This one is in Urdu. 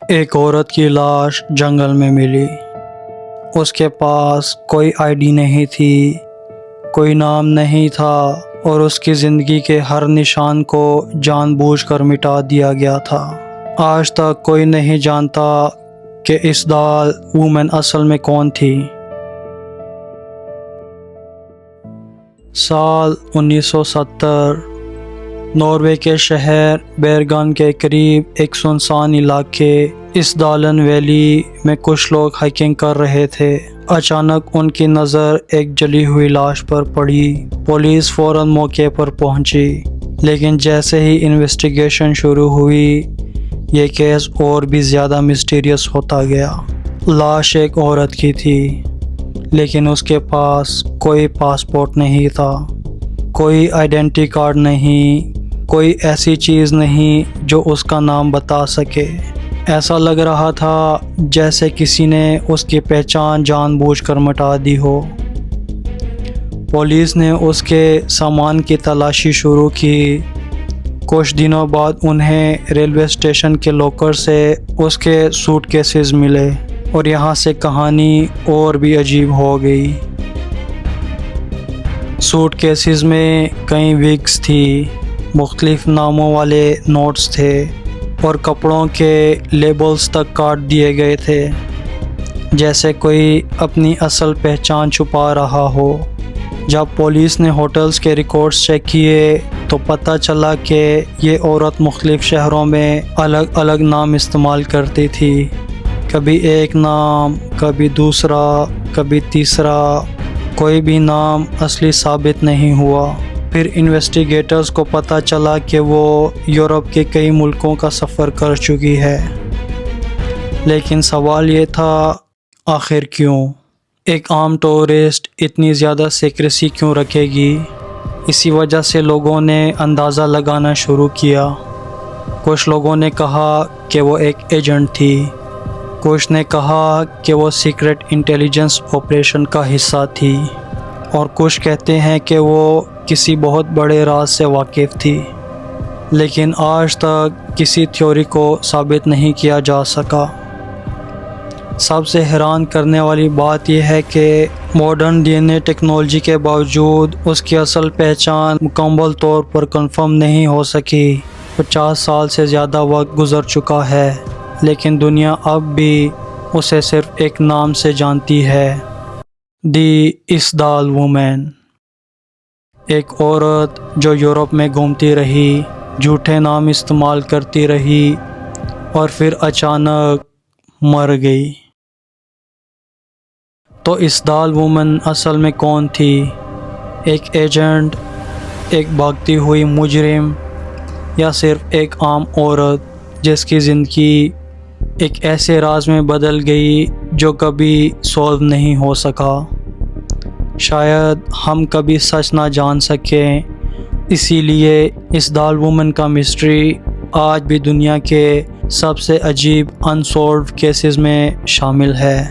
ایک عورت کی لاش جنگل میں ملی۔ اس کے پاس کوئی آئی ڈی نہیں تھی، کوئی نام نہیں تھا اور اس کی زندگی کے ہر نشان کو جان بوجھ کر مٹا دیا گیا تھا۔ آج تک کوئی نہیں جانتا کہ اسدال وومن اصل میں کون تھی۔ سال 1970 ناروے کے شہر بیرگن کے قریب ایک سنسان علاقے اسدالن ویلی میں کچھ لوگ ہائکنگ کر رہے تھے۔ اچانک ان کی نظر ایک جلی ہوئی لاش پر پڑی۔ پولیس فوراً موقع پر پہنچی، لیکن جیسے ہی انویسٹیگیشن شروع ہوئی یہ کیس اور بھی زیادہ مسٹیریس ہوتا گیا۔ لاش ایک عورت کی تھی، لیکن اس کے پاس کوئی پاسپورٹ نہیں تھا، کوئی آئیڈینٹی کارڈ نہیں، کوئی ایسی چیز نہیں جو اس کا نام بتا سکے۔ ایسا لگ رہا تھا جیسے کسی نے اس کی پہچان جان بوجھ کر مٹا دی ہو۔ پولیس نے اس کے سامان کی تلاشی شروع کی۔ کچھ دنوں بعد انہیں ریلوے اسٹیشن کے لاکر سے اس کے سوٹ کیسز ملے اور یہاں سے کہانی اور بھی عجیب ہو گئی۔ سوٹ کیسز میں کئی وگز تھی، مختلف ناموں والے نوٹس تھے اور کپڑوں کے لیبلز تک کاٹ دیے گئے تھے، جیسے کوئی اپنی اصل پہچان چھپا رہا ہو۔ جب پولیس نے ہوٹلز کے ریکارڈز چیک کیے تو پتہ چلا کہ یہ عورت مختلف شہروں میں الگ الگ نام استعمال کرتی تھی، کبھی ایک نام، کبھی دوسرا، کبھی تیسرا۔ کوئی بھی نام اصلی ثابت نہیں ہوا۔ پھر انویسٹیگیٹرز کو پتہ چلا کہ وہ یورپ کے کئی ملکوں کا سفر کر چکی ہے، لیکن سوال یہ تھا آخر کیوں؟ ایک عام ٹورسٹ اتنی زیادہ سیکریسی کیوں رکھے گی؟ اسی وجہ سے لوگوں نے اندازہ لگانا شروع کیا۔ کچھ لوگوں نے کہا کہ وہ ایک ایجنٹ تھی، کچھ نے کہا کہ وہ سیکرٹ انٹیلیجنس آپریشن کا حصہ تھی، اور کچھ کہتے ہیں کہ وہ کسی بہت بڑے راز سے واقف تھی، لیکن آج تک کسی تھیوری کو ثابت نہیں کیا جا سکا۔ سب سے حیران کرنے والی بات یہ ہے کہ modern D N a technology کے باوجود اس کی اصل پہچان مکمل طور پر کنفرم نہیں ہو سکی۔ 50 سال سے زیادہ وقت گزر چکا ہے، لیکن دنیا اب بھی اسے صرف ایک نام سے جانتی ہے، دی اسدال وومن۔ ایک عورت جو یورپ میں گھومتی رہی، جھوٹے نام استعمال کرتی رہی اور پھر اچانک مر گئی۔ تو اسدال وومن اصل میں کون تھی؟ ایک ایجنٹ، ایک بھاگتی ہوئی مجرم، یا صرف ایک عام عورت جس کی زندگی ایک ایسے راز میں بدل گئی جو کبھی سولو نہیں ہو سکا؟ شاید ہم کبھی سچ نہ جان سکیں، اسی لیے اسدال وومن کا مسٹری آج بھی دنیا کے سب سے عجیب انسولوڈ کیسز میں شامل ہے۔